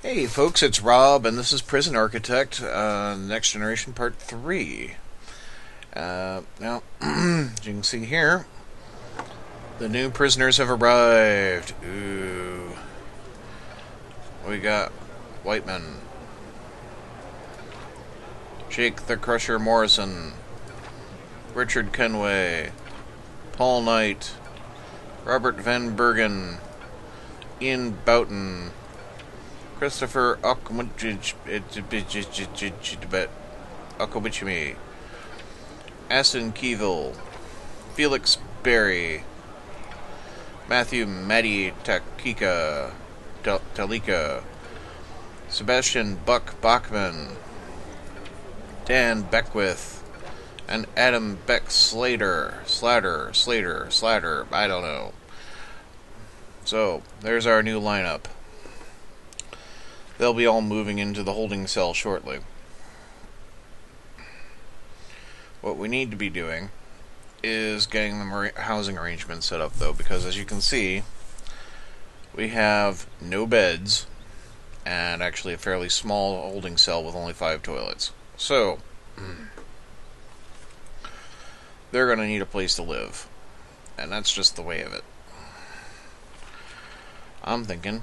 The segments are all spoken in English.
Hey folks, it's Rob, and this is Prison Architect, Next Generation Part 3. Now, as you can see here, the new prisoners have arrived. Ooh. We got Whiteman, Jake the Crusher Morrison, Richard Kenway, Paul Knight, Robert Van Bergen, Ian Boughton, Christopher Okawichimi, Aston Kevil, Felix Berry, Matthew Matty Talika, Sebastian Buck Bachman, Dan Beckwith, and Adam Beck Slater, I don't know. So, there's our new lineup. They'll be all moving into the holding cell shortly. What we need to be doing is getting the housing arrangement set up, though, because as you can see, we have no beds and actually a fairly small holding cell with only 5 toilets. So, they're going to need a place to live, and that's just the way of it. I'm thinking,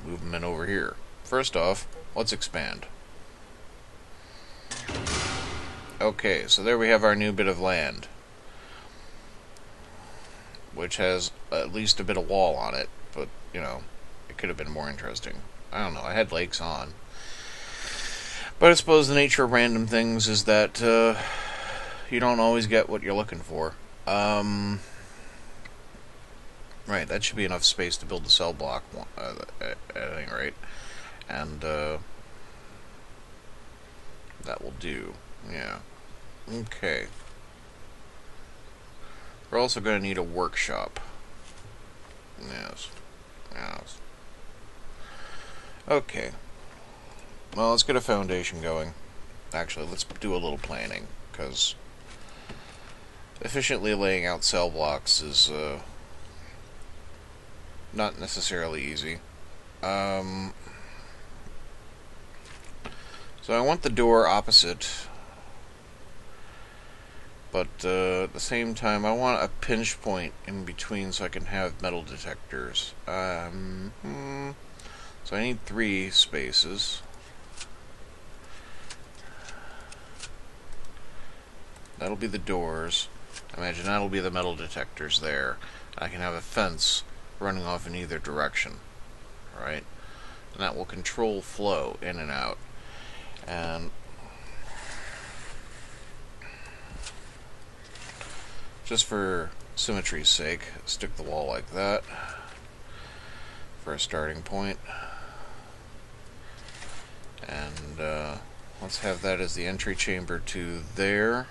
move them in over here. First off, let's expand. Okay, so there we have our new bit of land, which has at least a bit of wall on it, but, you know, it could have been more interesting. I don't know, I had lakes on. But I suppose the nature of random things is that you don't always get what you're looking for. Right, that should be enough space to build the cell block, at any rate. And that will do. Yeah. Okay. We're also going to need a workshop. Yes. Okay. Well, let's get a foundation going. Actually, let's do a little planning, because efficiently laying out cell blocks is not necessarily easy. So I want the door opposite, but at the same time I want a pinch point in between so I can have metal detectors. So I need 3 spaces. That'll be the doors. Imagine that'll be the metal detectors there. I can have a fence running off in either direction. Alright? And that will control flow in and out. And just for symmetry's sake, stick the wall like that for a starting point. And let's have that as the entry chamber to there.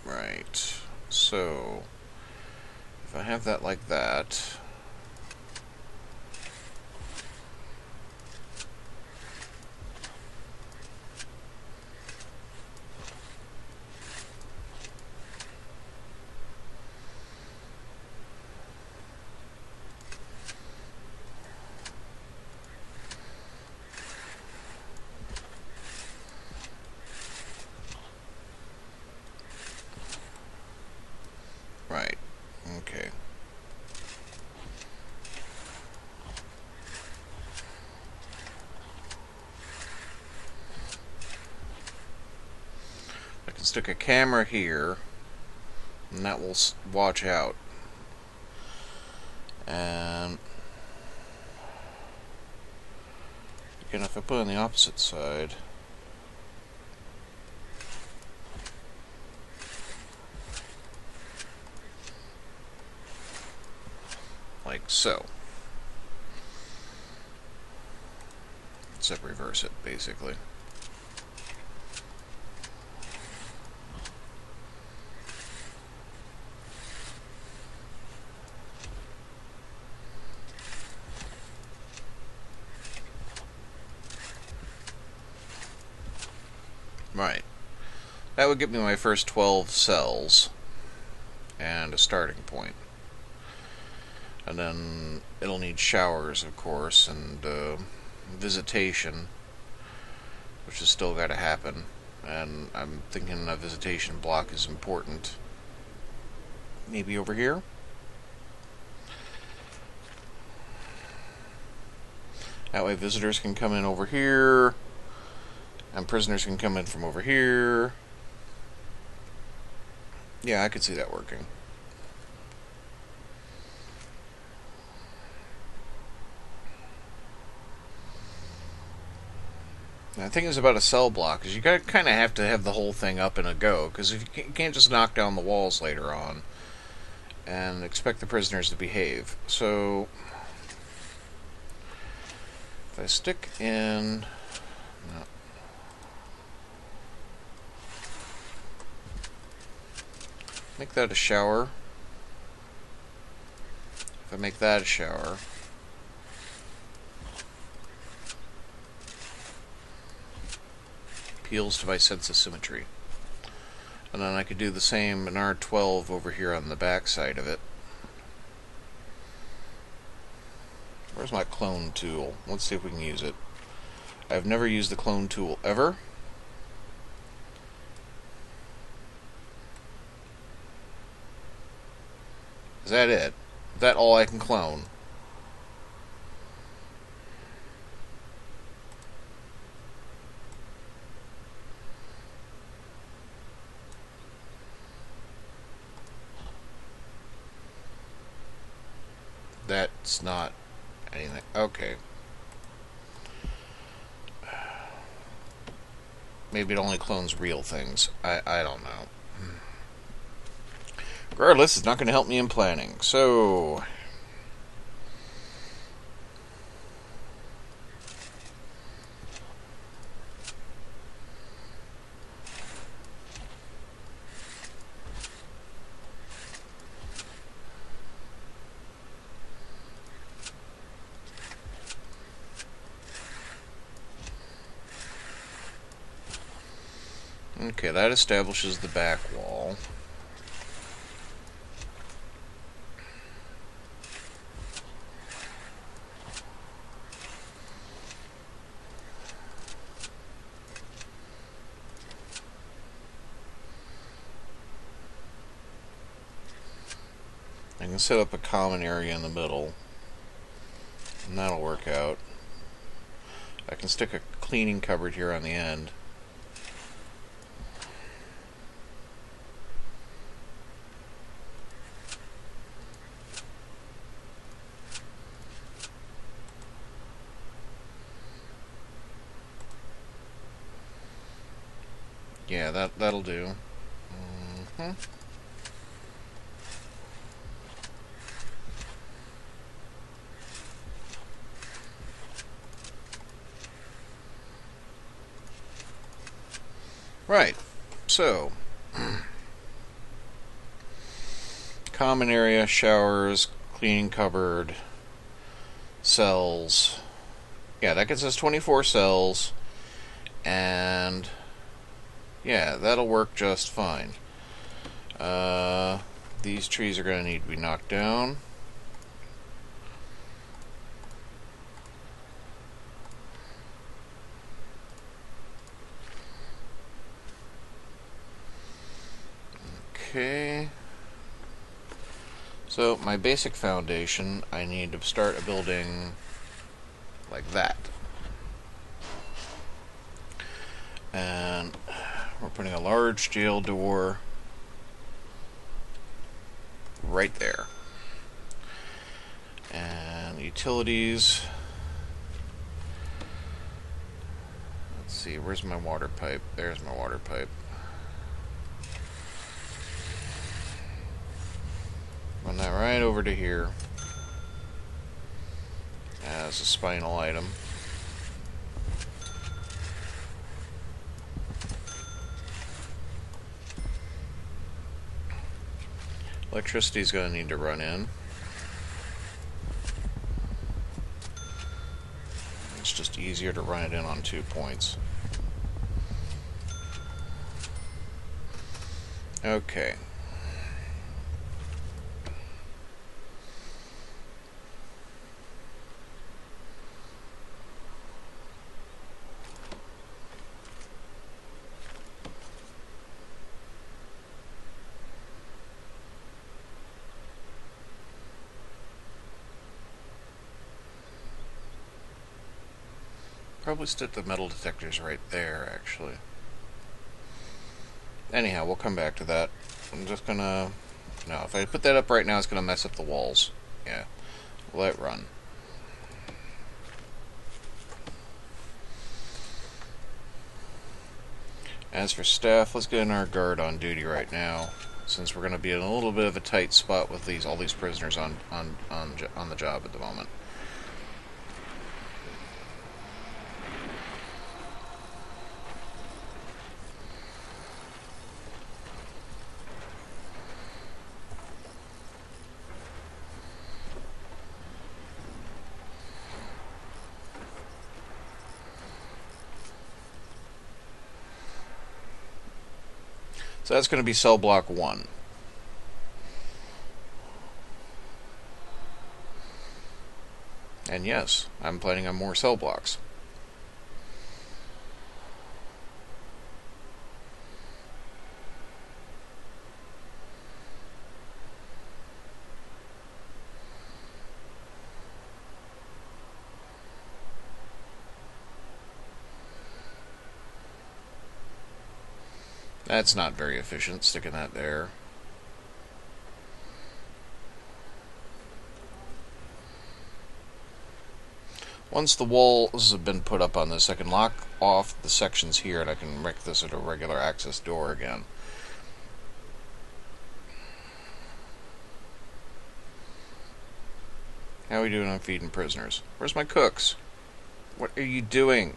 Right. So, if I have that like that, right, okay. I can stick a camera here, and that will watch out. And again, if I put it on the opposite side, like so. Except reverse it, basically. Right. That would give me my first 12 cells. and a starting point. And then it'll need showers, of course, and visitation, which has still got to happen. And I'm thinking a visitation block is important. Maybe over here? That way visitors can come in over here, and prisoners can come in from over here. Yeah, I could see that working. The thing is about a cell block is you kind of have to have the whole thing up in a go, because if you can't just knock down the walls later on and expect the prisoners to behave. So if I stick in, no. Make that a shower. If I make that a shower, appeals to my sense of symmetry. And then I could do the same in R12 over here on the back side of it. Where's my clone tool? Let's see if we can use it. I've never used the clone tool ever. Is that it? Is that all I can clone? That's not anything. Okay. Maybe it only clones real things. I don't know. Regardless, it's not going to help me in planning. So okay, that establishes the back wall. I can set up a common area in the middle, and that'll work out. I can stick a cleaning cupboard here on the end. Yeah, that'll do. Mm-hmm. Right. So, common area, showers, cleaning cupboard, cells. Yeah, that gets us 24 cells, and yeah, that'll work just fine. These trees are going to need to be knocked down. Okay. So, my basic foundation, I need to start a building like that. And we're putting a large jail door right there. And utilities. Let's see, where's my water pipe? There's my water pipe. Run that right over to here as a spinal item. Electricity's going to need to run in. It's just easier to run it in on 2 points. Okay. probably stick the metal detectors right there, actually. Anyhow, we'll come back to that. I'm just gonna... No, if I put that up right now, it's gonna mess up the walls. Yeah. Let it run. As for staff, let's get in our guard on duty right now, since we're going to be in a little bit of a tight spot with all these prisoners on the job at the moment. So that's going to be cell block 1. And yes, I'm planning on more cell blocks. That's not very efficient, sticking that there. Once the walls have been put up on this, I can lock off the sections here and I can make this a regular access door again. How are we doing on feeding prisoners? Where's my cooks? What are you doing?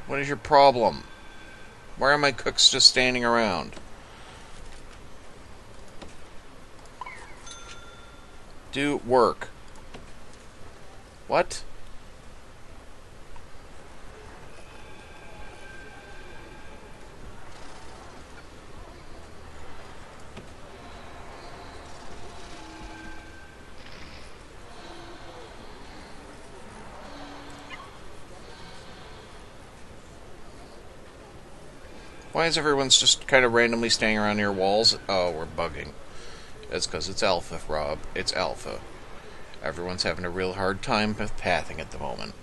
What is your problem? Why are my cooks just standing around? Do work. What? Why is everyone's just kind of randomly staying around near walls? Oh, we're bugging. That's because it's alpha, Rob. It's alpha. Everyone's having a real hard time with pathing at the moment.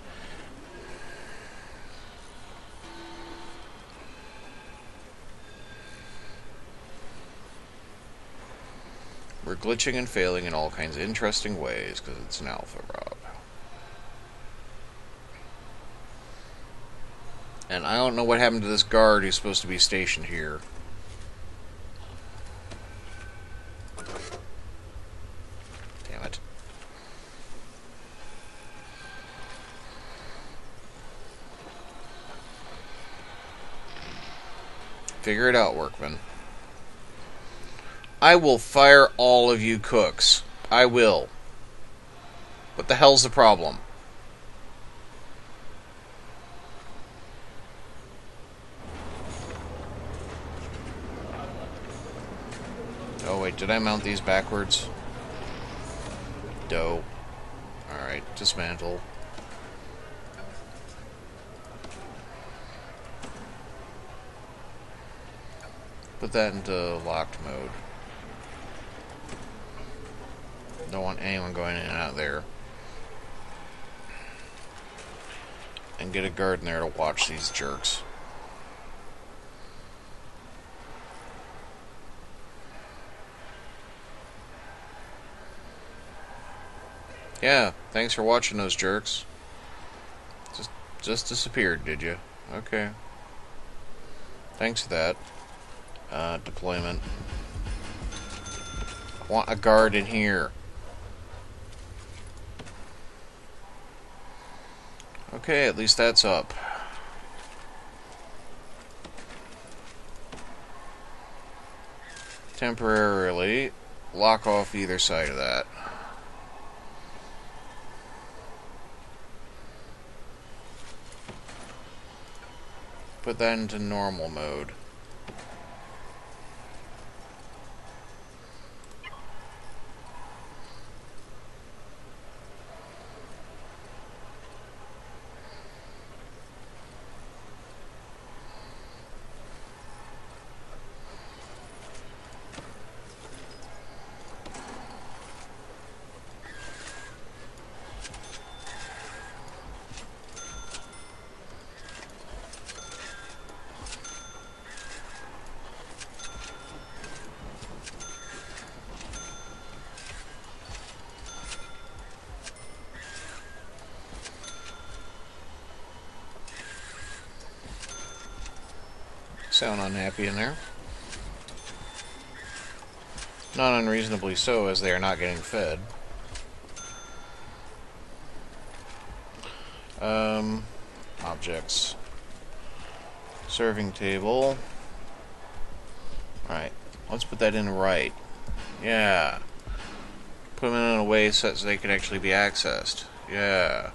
We're glitching and failing in all kinds of interesting ways because it's an alpha, Rob. And I don't know what happened to this guard who's supposed to be stationed here. Damn it. Figure it out, workman. I will fire all of you cooks. I will. What the hell's the problem? Oh wait, did I mount these backwards? Dope. Alright, dismantle. Put that into locked mode. Don't want anyone going in and out there. And get a guard in there to watch these jerks. Yeah, thanks for watching those jerks. Just disappeared, did you? Okay. Thanks for that. Deployment. I want a guard in here. Okay, at least that's up. Temporarily lock off either side of that. Put that into normal mode. sound unhappy in there. Not unreasonably so, as they are not getting fed. Objects. Serving table. Alright, let's put that in right. Yeah. Put them in a way so they can actually be accessed. Yeah.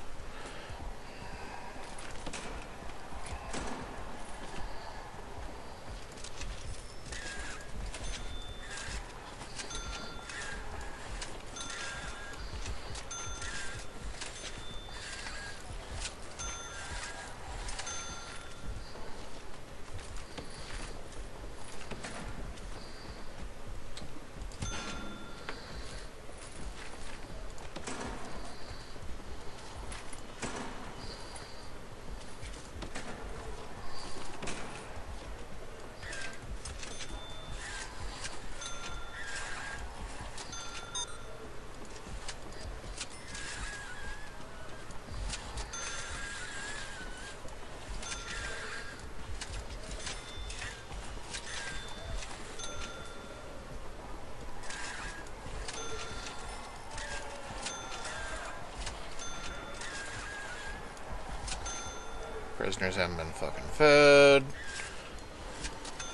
Prisoners haven't been fucking fed.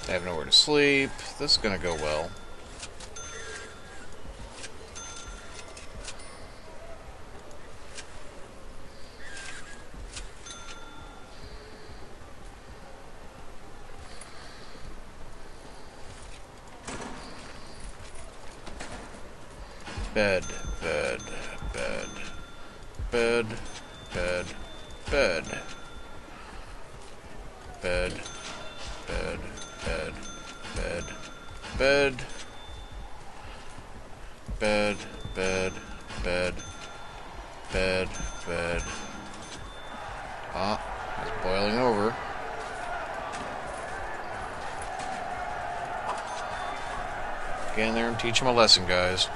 They have nowhere to sleep. This is gonna go well. Bed, bed, bed, bed, bed, bed. Bed, bed, bed, bed, bed, bed, bed, bed, bed, bed. Ah, it's boiling over. Get in there and teach them a lesson, guys.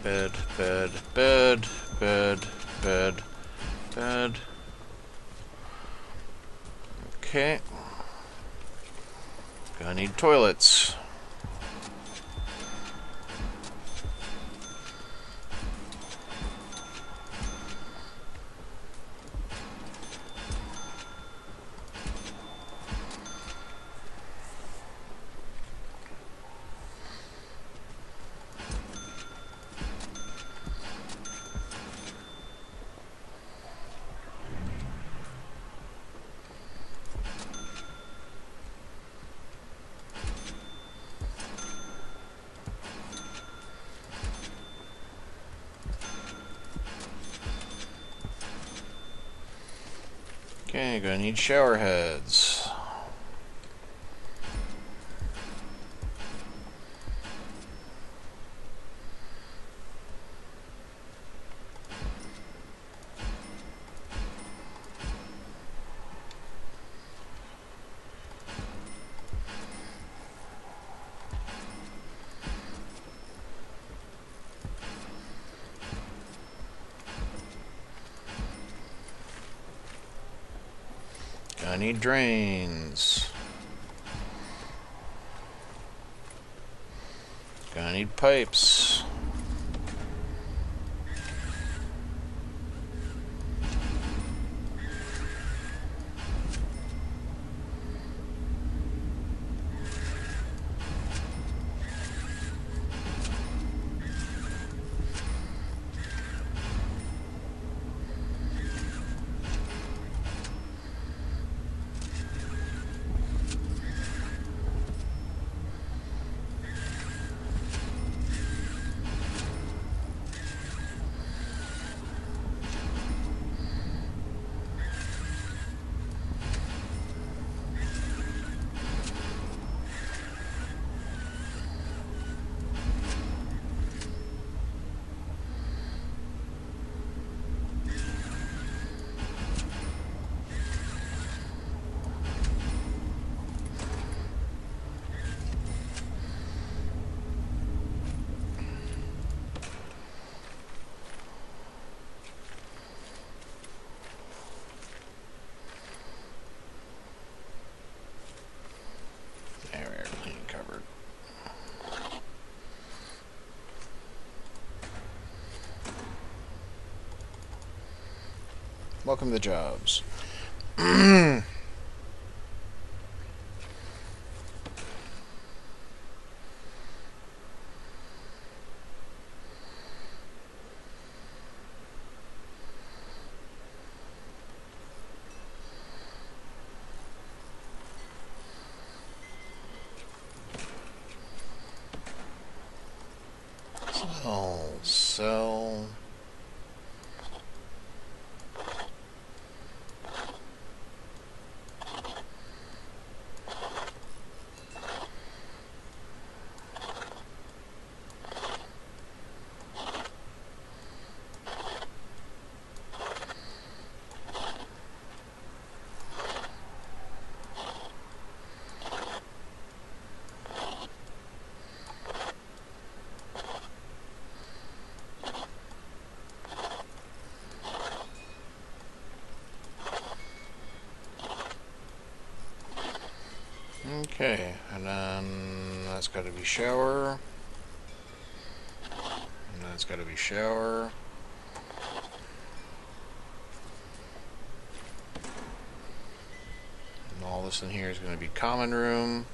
Bed, bed, bed, bed, bed, bed. Okay. Gonna need toilets. Okay, gonna need shower heads. I need drains. Gonna need pipes. Welcome to the jobs. So okay, and then that's got to be shower, and that's got to be shower. And all this in here is going to be common room.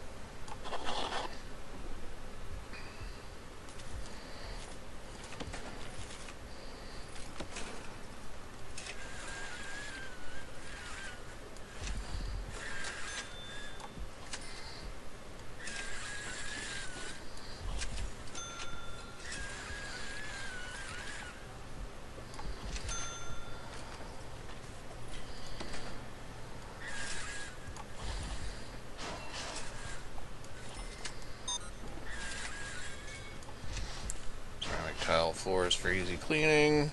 Tile floors for easy cleaning.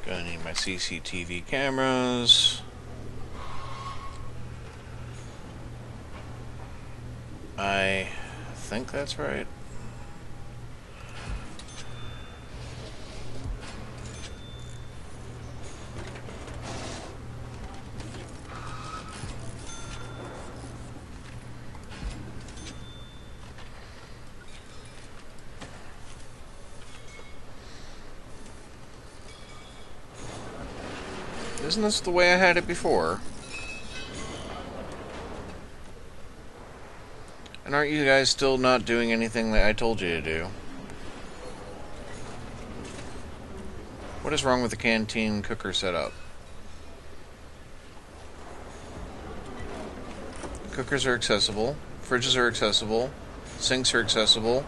Gonna need my CCTV cameras. I think that's right. Isn't this the way I had it before? And aren't you guys still not doing anything that I told you to do? What is wrong with the canteen cooker setup? Cookers are accessible. Fridges are accessible. Sinks are accessible.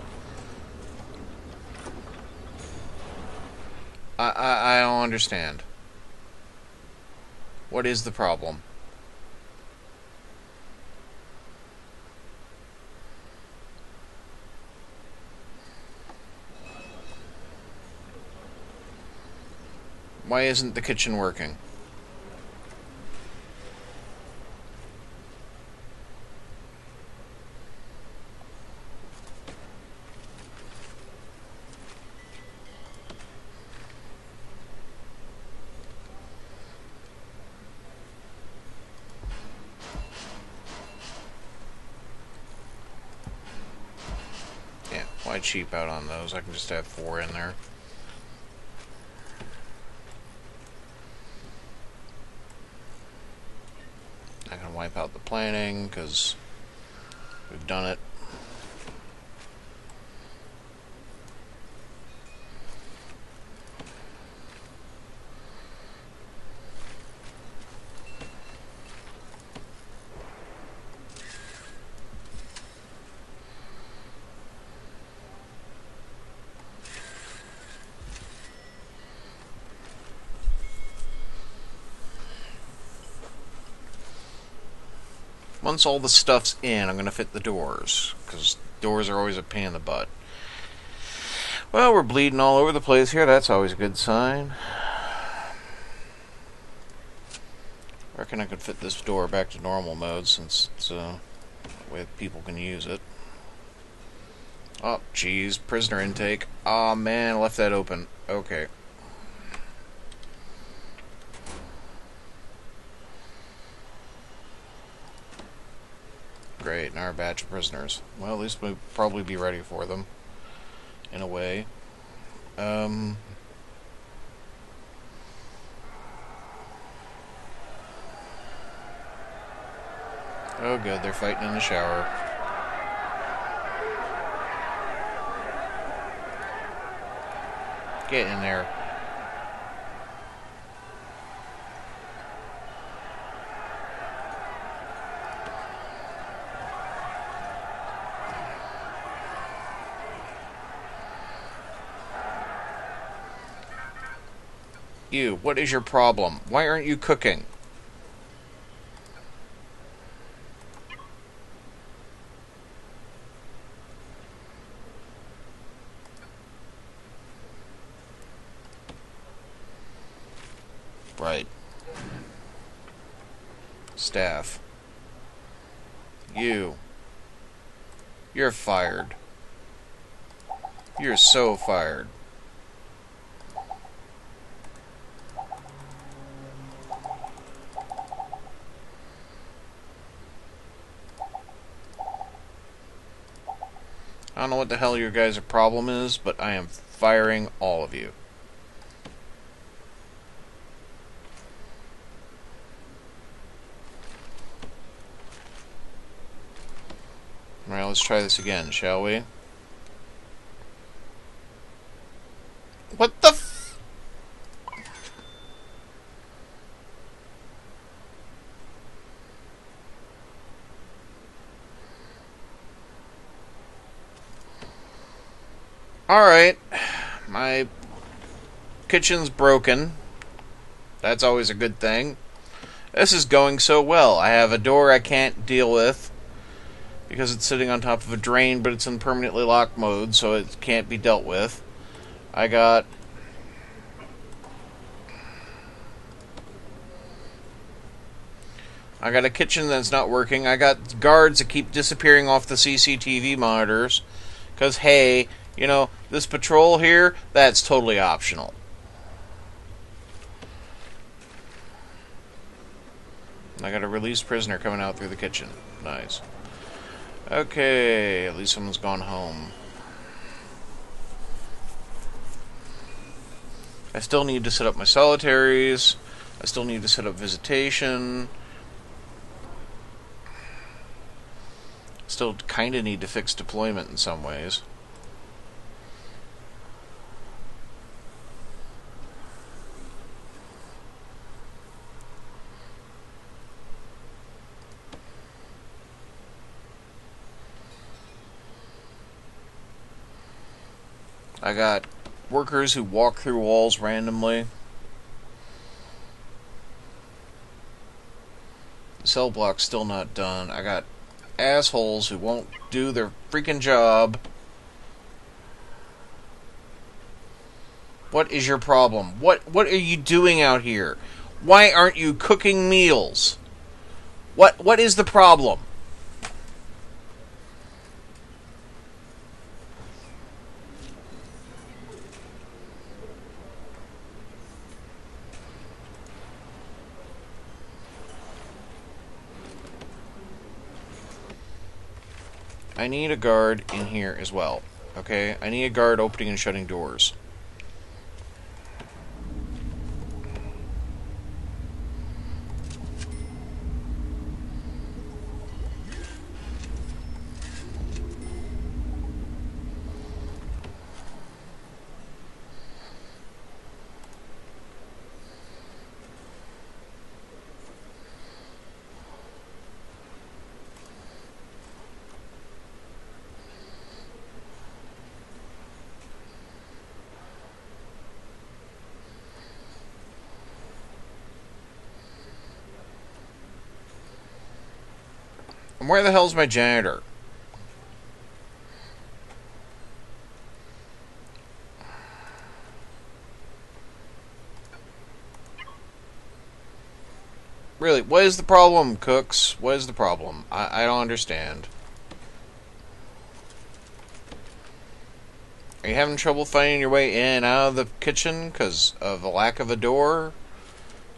I don't understand. What is the problem? Why isn't the kitchen working? Yeah, why cheap out on those? I can just have 4 in there. I can wipe out the planning because we've done it. Once all the stuff's in, I'm going to fit the doors, because doors are always a pain in the butt. Well, we're bleeding all over the place here. That's always a good sign. I reckon I could fit this door back to normal mode, since it's a way people can use it. Oh, geez. Prisoner intake. Aw, man, I left that open. Okay. Great, now our batch of prisoners. Well, at least we'll probably be ready for them. In a way. Um... Oh, good. They're fighting in the shower. Get in there. You, what is your problem? Why aren't you cooking? Right. Staff. You. You're fired. You're so fired. I don't know what the hell your guys' problem is, but I am firing all of you. Alright, let's try this again, shall we? What the f... Alright. My kitchen's broken. That's always a good thing. This is going so well. I have a door I can't deal with because it's sitting on top of a drain, but it's in permanently locked mode, so it can't be dealt with. I got a kitchen that's not working. I got guards that keep disappearing off the CCTV monitors. Because, hey, you know, this patrol here, that's totally optional. I got a released prisoner coming out through the kitchen. Nice. Okay, at least someone's gone home. I still need to set up my solitaries. I still need to set up visitation. Still kind of need to fix deployment in some ways. I got workers who walk through walls randomly. The cell block's still not done. I got assholes who won't do their freaking job. What is your problem? What are you doing out here? Why aren't you cooking meals? What is the problem? I need a guard in here as well. Okay? I need a guard opening and shutting doors. And where the hell's my janitor? Really, what is the problem, cooks? What is the problem? I don't understand. Are you having trouble finding your way in and out of the kitchen because of a lack of a door?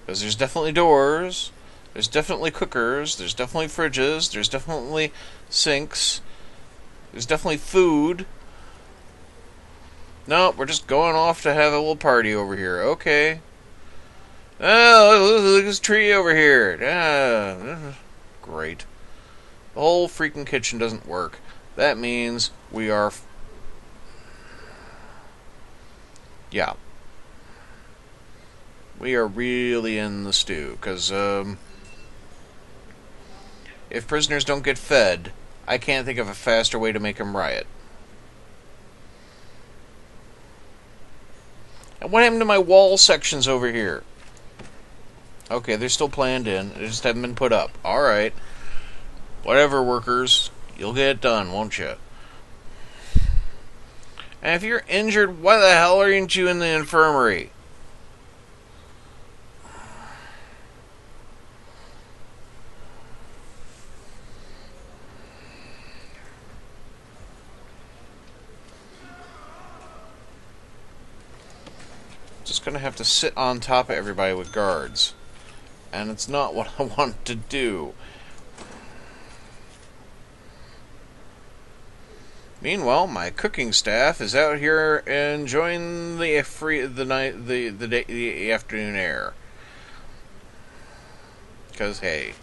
Because there's definitely doors. There's definitely cookers. There's definitely fridges. There's definitely sinks. There's definitely food. No, we're just going off to have a little party over here. Okay. Oh, look at this tree over here. Great. The whole freaking kitchen doesn't work. That means we are... Yeah. We are really in the stew. Because, if prisoners don't get fed, I can't think of a faster way to make them riot. And what happened to my wall sections over here? Okay, they're still planned in. They just haven't been put up. Alright. Whatever, workers. You'll get it done, won't you? And if you're injured, why the hell aren't you in the infirmary? Just gonna have to sit on top of everybody with guards. And it's not what I want to do. Meanwhile, my cooking staff is out here enjoying the afternoon air. Because, hey,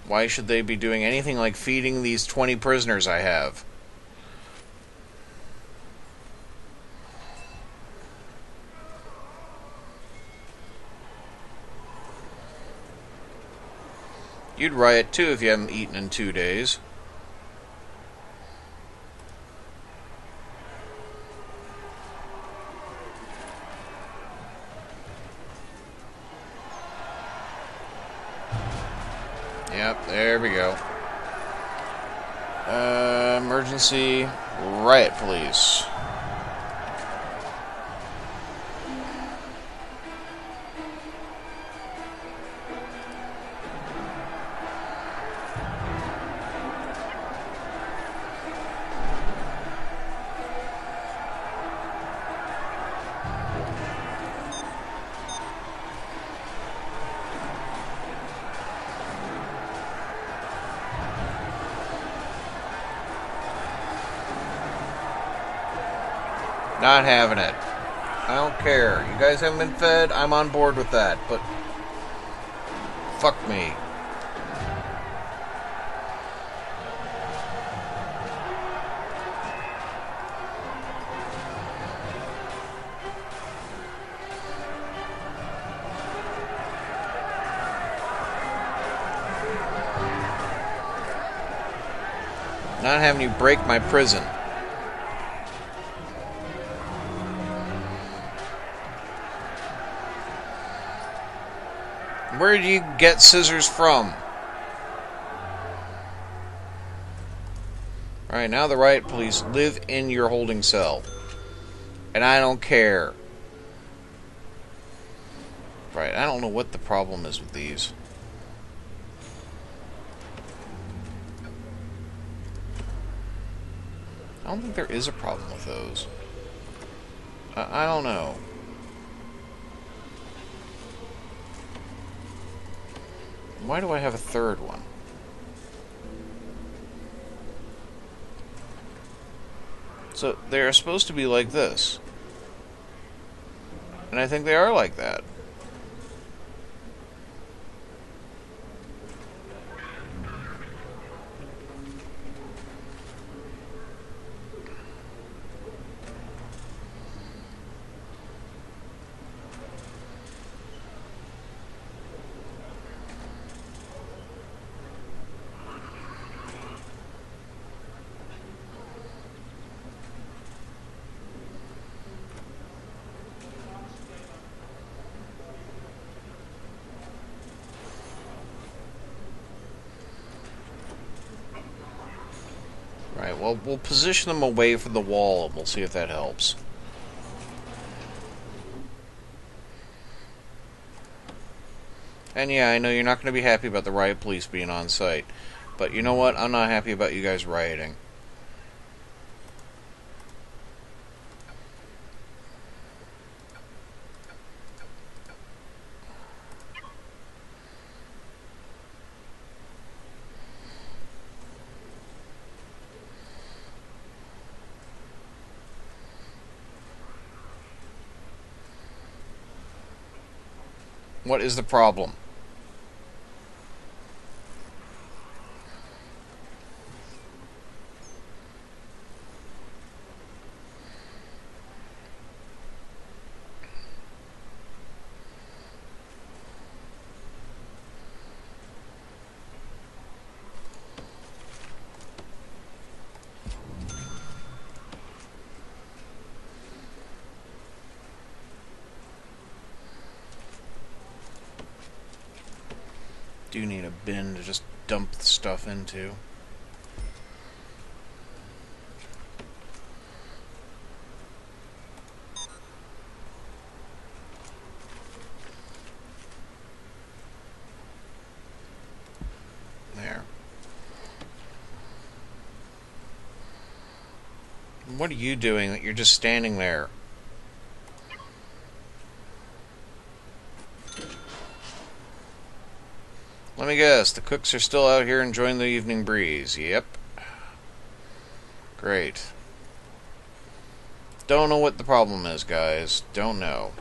why should they be doing anything like feeding these 20 prisoners I have? You'd riot too if you haven't eaten in 2 days. Yep, there we go. Emergency riot police. Not having it. I don't care. You guys haven't been fed, I'm on board with that, but fuck me. Not having you break my prison. Where do you get scissors from? Alright, now the riot police live in your holding cell. And I don't care. Right, I don't know what the problem is with these. I don't think there is a problem with those. I don't know. Why do I have a third one? So, they're supposed to be like this. And I think they are like that. Right, well, we'll position them away from the wall, and we'll see if that helps. And yeah, I know you're not going to be happy about the riot police being on site. But you know what? I'm not happy about you guys rioting. What is the problem? Do need a bin to just dump the stuff into. There. What are you doing that you're just standing there? Let me guess, the cooks are still out here enjoying the evening breeze. Yep. Great. Don't know what the problem is, guys. Don't know.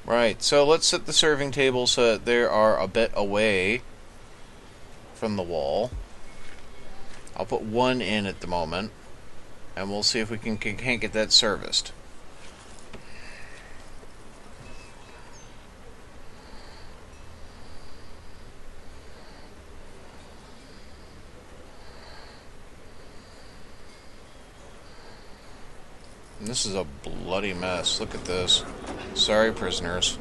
Right, so let's set the serving table so that they are a bit away from the wall. I'll put one in at the moment, and we'll see if we can't get that serviced. And this is a bloody mess. Look at this. Sorry, prisoners.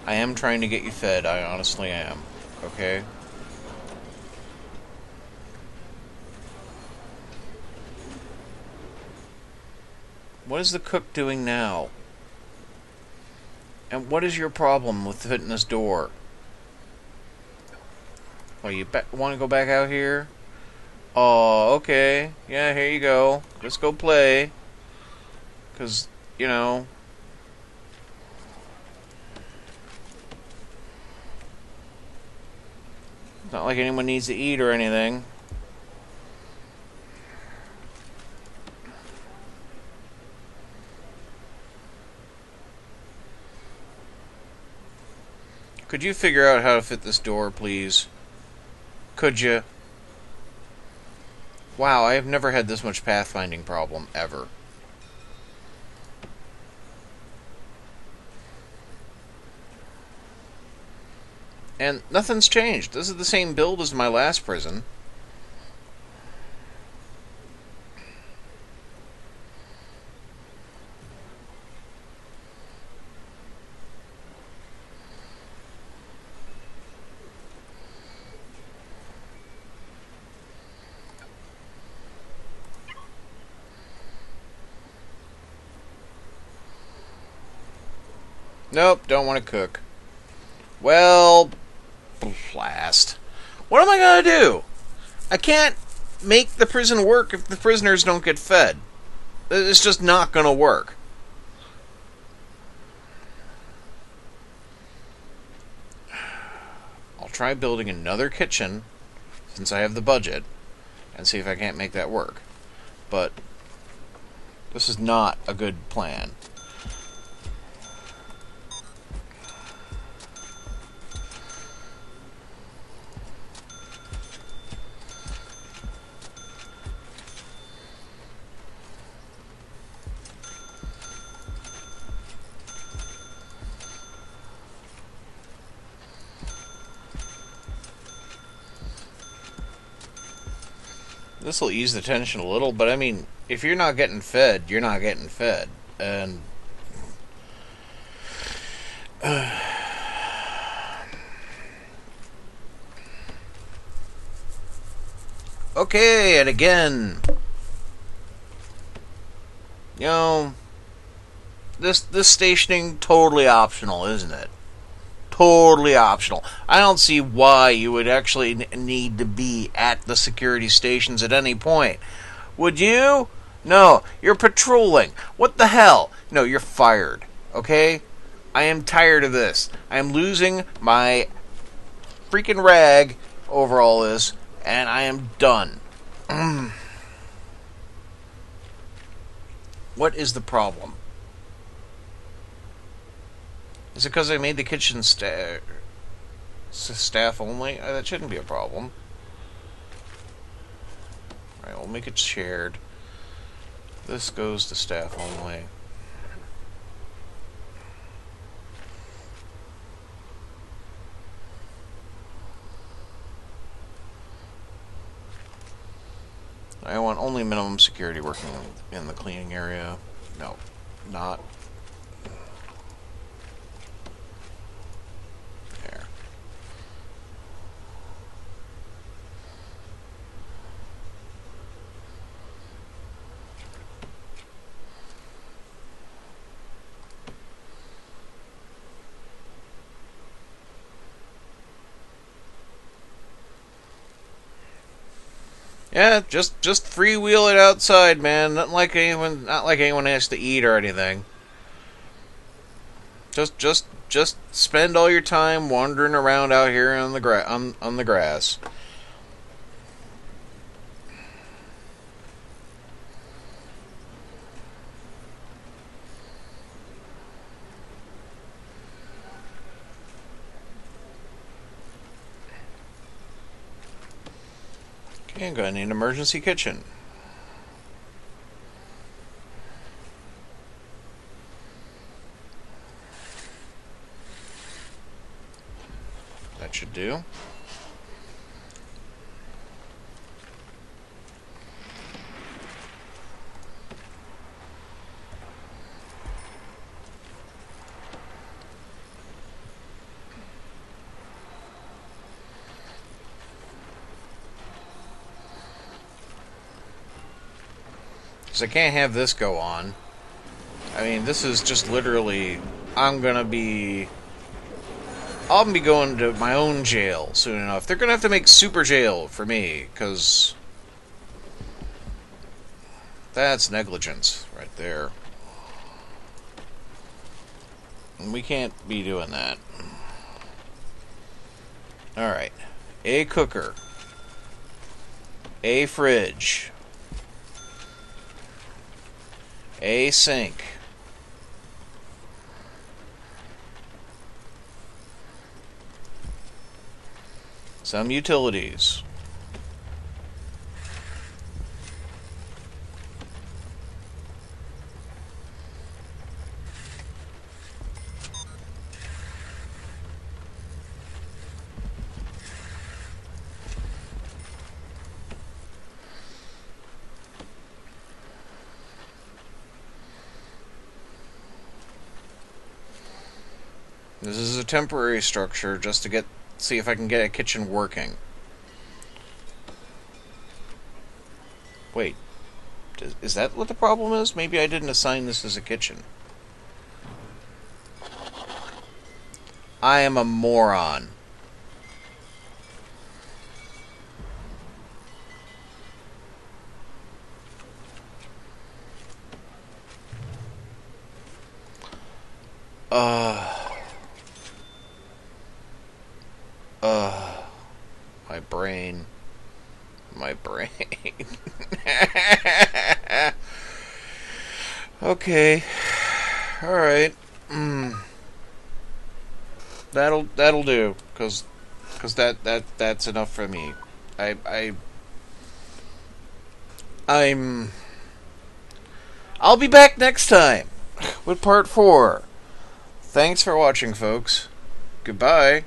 I am trying to get you fed. I honestly am. Okay? What is the cook doing now? And what is your problem with fitting this door? Oh, you want to go back out here? Oh, okay. Yeah, here you go. Let's go play. Because, you know... It's not like anyone needs to eat or anything. Could you figure out how to fit this door, please? Could you? Wow, I have never had this much pathfinding problem, ever. And nothing's changed. This is the same build as my last prison. Nope, don't want to cook. Well, blast. What am I going to do? I can't make the prison work if the prisoners don't get fed. It's just not going to work. I'll try building another kitchen, since I have the budget, and see if I can't make that work. But this is not a good plan. This will ease the tension a little, but I mean, if you're not getting fed, you're not getting fed. And okay, and again, you know, this stationing totally optional, isn't it? Totally optional. I don't see why you would actually need to be at the security stations at any point. Would you? No, you're patrolling. What the hell? No, you're fired. Okay? I am tired of this. I am losing my freaking rag over all this, and I am done. What is the problem? Is it because I made the kitchen staff only? That shouldn't be a problem. Alright, we'll make it shared. This goes to staff only. I want only minimum security working in the cleaning area. No, not. There. Yeah, just freewheel it outside, man. Not like anyone has to eat or anything. Just spend all your time wandering around out here on the grass. Okay, I'm gonna need an emergency kitchen. That should do. Because I can't have this go on. I mean, this is just literally... I'll be going to my own jail soon enough. They're gonna have to make super jail for me, because... that's negligence right there. And we can't be doing that. Alright. A cooker. A fridge. A sink. Some utilities. This is a temporary structure just to see if I can get a kitchen working. Wait, is that what the problem is? Maybe I didn't assign this as a kitchen. I am a moron. My brain. Okay. All right. That'll do. Cause that's enough for me. I'll be back next time with part 4. Thanks for watching, folks. Goodbye.